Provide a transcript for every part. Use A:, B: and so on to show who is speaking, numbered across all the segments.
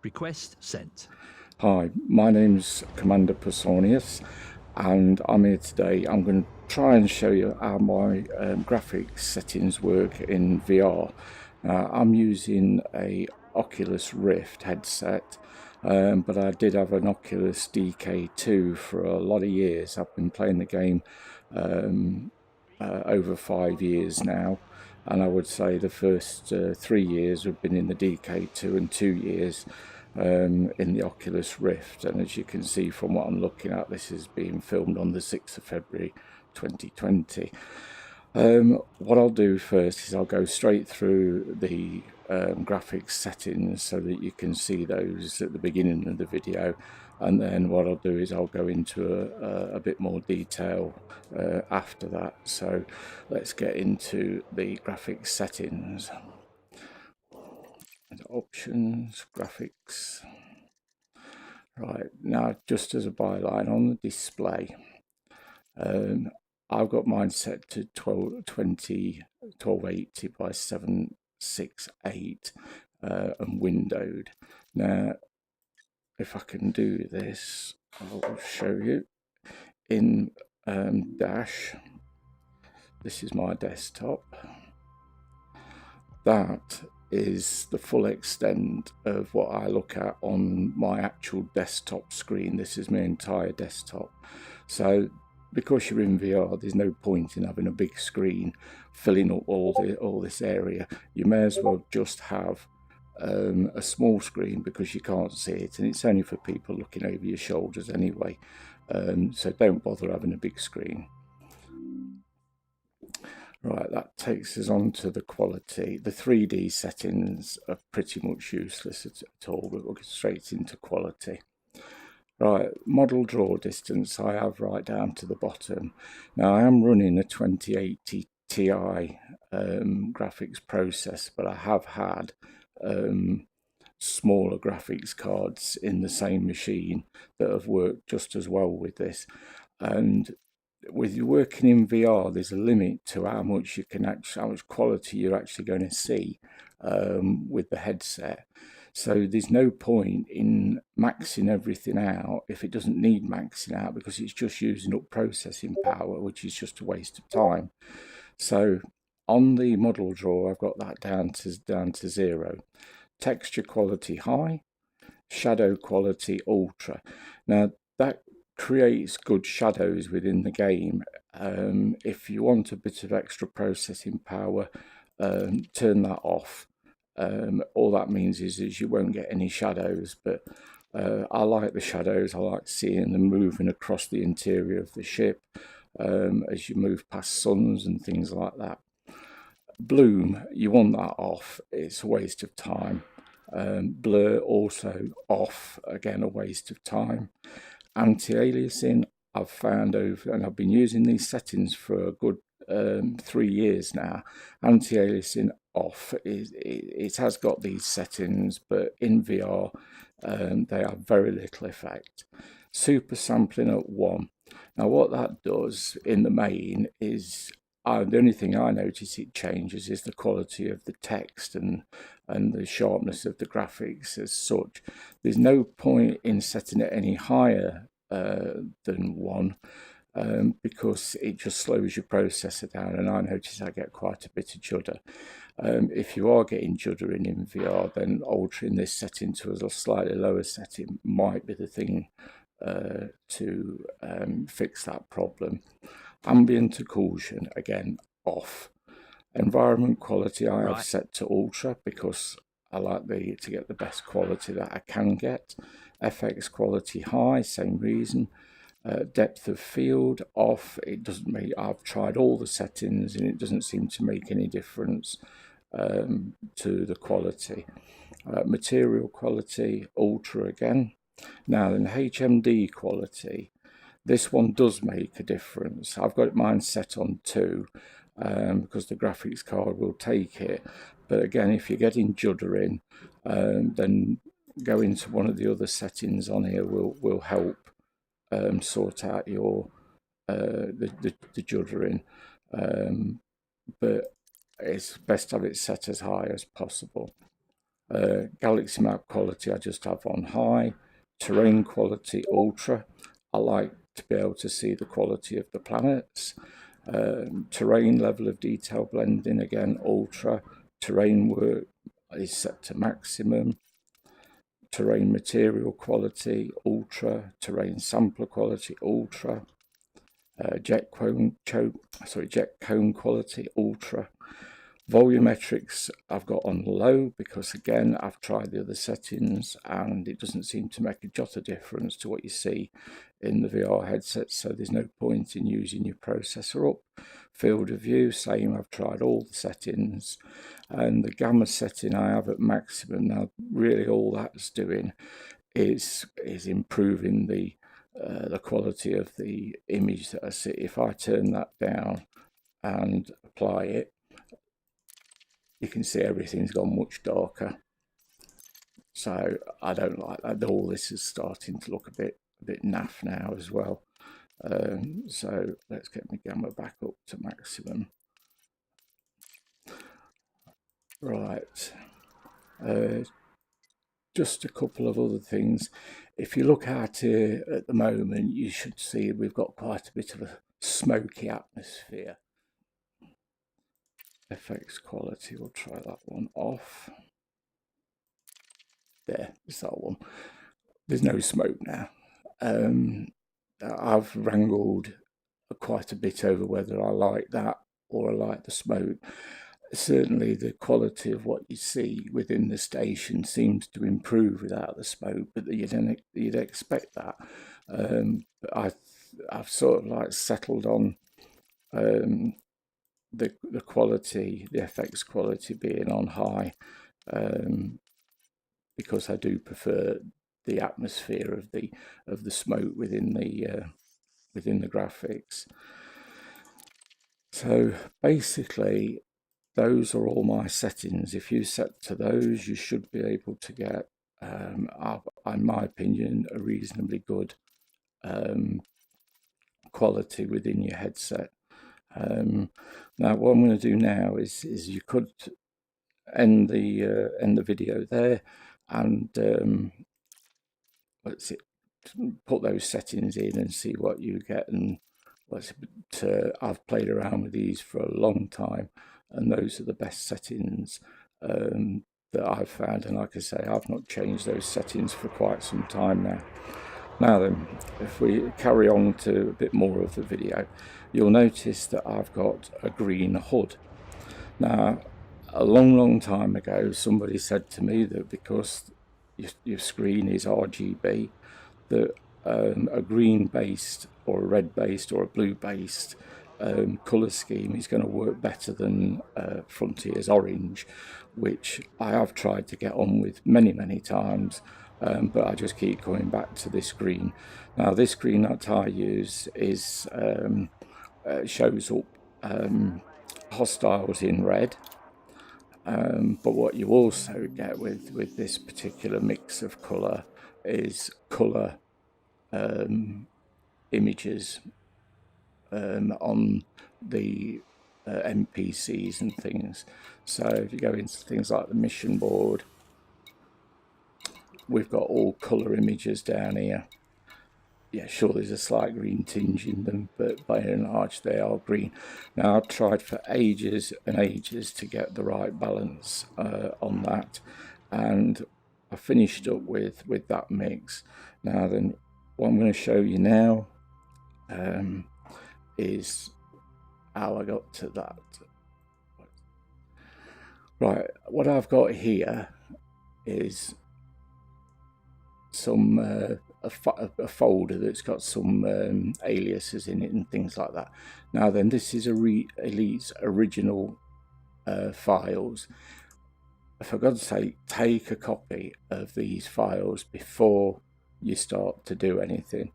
A: Request sent.
B: Hi, my name's Commander Pausanias, and I'm here today. I'm going to try and show you how my graphics settings work in VR. I'm using a Oculus Rift headset, but I did have an Oculus DK2 for a lot of years. I've been playing the game over 5 years now, and I would say the first 3 years have been in the DK2 and 2 years in the Oculus Rift. And as you can see from what I'm looking at, this is being filmed on the 6th of February 2020. What I'll do first is I'll go straight through the graphics settings so that you can see those at the beginning of the video, and then what I'll do is I'll go into a bit more detail after that. So let's get into the graphics settings. Options, graphics. Right, now just as a byline on the display, I've got mine set to 1280 by 768 and windowed. Now, if I can do this, I'll show you. In Dash, this is my desktop. That is the full extent of what I look at on my actual desktop screen. This is my entire desktop. So because you're in VR, there's no point in having a big screen filling up all this area. You may as well just have a small screen because you can't see it, and it's only for people looking over your shoulders anyway. So don't bother having a big screen. Right, that takes us on to the quality. The 3D settings are pretty much useless at all, but we'll get straight into quality. Right, model draw distance I have right down to the bottom. Now I am running a 2080 Ti graphics processor, but I have had smaller graphics cards in the same machine that have worked just as well with this. And with you working in VR, there's a limit to how much you can actually, how much quality you're actually going to see with the headset. So there's no point in maxing everything out if it doesn't need maxing out, because it's just using up processing power, which is just a waste of time. So on the model draw, I've got that down to 0. Texture quality high, shadow quality ultra. Now that creates good shadows within the game. If you want a bit of extra processing power, turn that off. All that means is you won't get any shadows, but I like the shadows. I like seeing them moving across the interior of the ship as you move past suns and things like that. Bloom, you want that off. It's a waste of time. Blur also off, again a waste of time. Anti-aliasing, I've found over, and I've been using these settings for a good 3 years now. Anti-aliasing off, it has got these settings, but in VR they have very little effect. Super sampling at 1. Now what that does in the main is, the only thing I notice it changes is the quality of the text and the sharpness of the graphics as such. There's no point in setting it any higher than 1 because it just slows your processor down, and I notice I get quite a bit of judder. If you are getting juddering in VR, then altering this setting to a slightly lower setting might be the thing to fix that problem. Ambient occlusion, again, off. Environment quality I have set to ultra because I like to get the best quality that I can get. FX quality high, same reason. Depth of field off. It doesn't make. I've tried all the settings and it doesn't seem to make any difference to the quality. Material quality ultra again. Now then, HMD quality. This one does make a difference. I've got mine set on 2 because the graphics card will take it. But again, if you're getting juddering, then go into one of the other settings on here will help sort out your the juddering. But it's best to have it set as high as possible. Galaxy map quality I just have on high. Terrain quality ultra. I like to be able to see the quality of the planets. Terrain level of detail blending, again ultra. Terrain work is set to maximum. Terrain material quality ultra. Terrain sampler quality ultra. Jet cone quality ultra. Volumetrics I've got on low because, again, I've tried the other settings and it doesn't seem to make a jot of difference to what you see in the VR headset, so there's no point in using your processor up. Field of view, same, I've tried all the settings, and the gamma setting I have at maximum. Now really all that's doing is improving the quality of the image that I see. If I turn that down and apply it, you can see everything's gone much darker. So I don't like that. All this is starting to look a bit naff now as well. So let's get my gamma back up to maximum. Right. Just a couple of other things. If you look out here at the moment, you should see we've got quite a bit of a smoky atmosphere. FX quality, we'll try that one off. There's that one. There's no smoke now. I've wrangled quite a bit over whether I like that or I like the smoke. Certainly the quality of what you see within the station seems to improve without the smoke, but you'd expect that. But I've sort of like settled on the quality, the FX quality being on high, because I do prefer the atmosphere of the smoke within the graphics. So basically, those are all my settings. If you set to those, you should be able to get, in my opinion, a reasonably good quality within your headset. Now, what I'm going to do now is you could end the video there, and let's see, put those settings in and see what you get. And I've played around with these for a long time, and those are the best settings that I've found. And like I say, I've not changed those settings for quite some time now. Now then, if we carry on to a bit more of the video, you'll notice that I've got a green HUD. Now, a long time ago, somebody said to me that because your screen is RGB, that a green-based or a red-based or a blue-based colour scheme is going to work better than Frontier's orange, which I have tried to get on with many times, but I just keep coming back to this green. Now, this green that I use is shows up hostiles in red, but what you also get with this particular mix of colour is colour images on the NPCs and things. So if you go into things like the mission board, we've got all colour images down here. Yeah, sure, there's a slight green tinge in them, but by and large they are green. Now, I've tried for ages and ages to get the right balance on that, and I finished up with that mix. Now then, what I'm going to show you now is how I got to that. Right, what I've got here is some a folder that's got some aliases in it and things like that. Now then, this is Elite's original files. For God's sake, take a copy of these files before you start to do anything,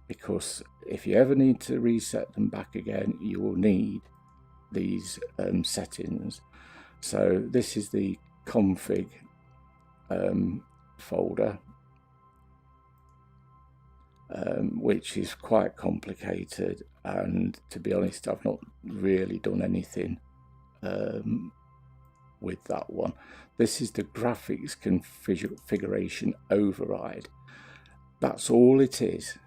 B: because if you ever need to reset them back again, you will need these settings. So this is the config folder, which is quite complicated, and to be honest, I've not really done anything with that one. This is the graphics configuration override. That's all it is.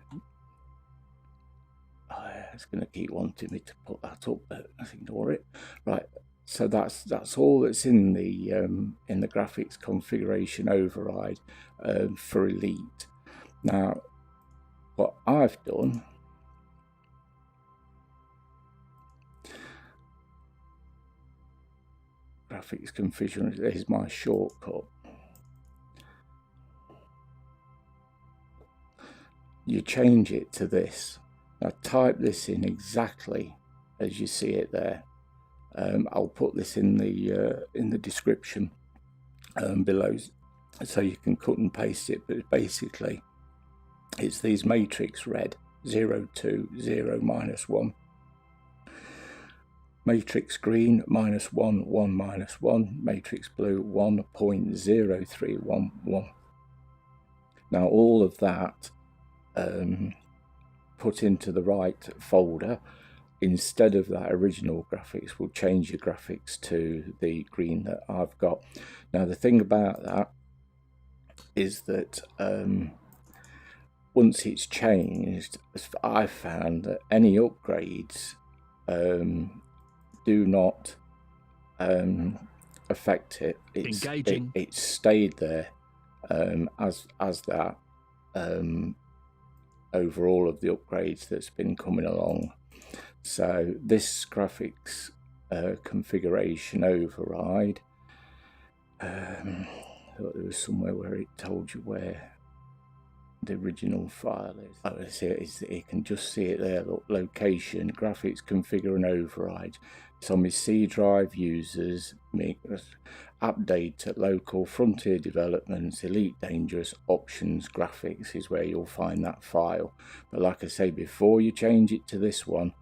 B: It's going to keep wanting me to put that up, but let's ignore it. Right, so that's all that's in the graphics configuration override for Elite. Now, what I've done, graphics configuration is my shortcut. You change it to this. Now type this in exactly as you see it there. I'll put this in the description below, so you can cut and paste it. But basically, it's these matrix red 0, 2, 0, -1, matrix green -1, 1, -1, matrix blue 1.0311. Now all of that put into the right folder instead of that original graphics will change your graphics to the green that I've got. Now the thing about that is that once it's changed, I found that any upgrades do not affect it. It stayed there as that over all of the upgrades that's been coming along. So this graphics configuration override, I thought there was somewhere where it told you where the original file is. Oh, it's here. You can just see it there. Look, location, graphics configure and override. It's on my C drive, users, update at local, frontier developments, elite dangerous, options, graphics is where you'll find that file. But like I say, before you change it to this one,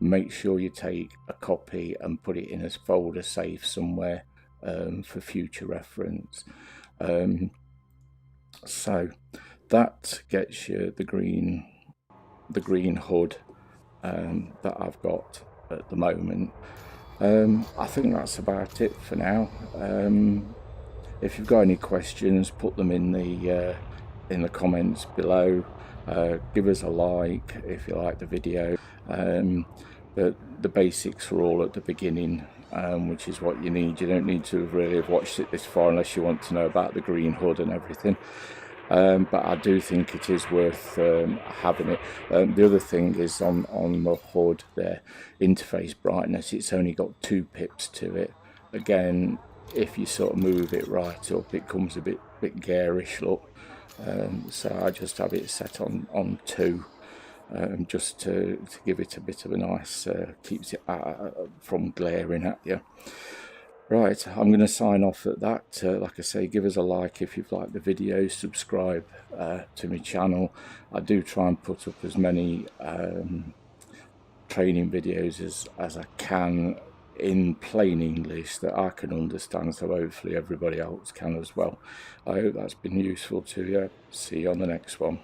B: make sure you take a copy and put it in a folder safe somewhere for future reference. So that gets you the green HUD that I've got at the moment. I think that's about it for now. If you've got any questions, put them in the comments below. Give us a like if you like the video. But the basics are all at the beginning, which is what you need. You don't need to really have watched it this far unless you want to know about the green HUD and everything. But I do think it is worth having it. The other thing is on the HUD there, interface brightness, it's only got 2 pips to it. Again, if you sort of move it right up, it comes a bit garish look. So I just have it set on 2, just to give it a bit of a nice, keeps it from glaring at you. Right, I'm going to sign off at that. Like I say, give us a like if you've liked the video, subscribe to my channel. I do try and put up as many training videos as I can in plain English that I can understand, so hopefully everybody else can as well. I hope that's been useful to you. See you on the next one.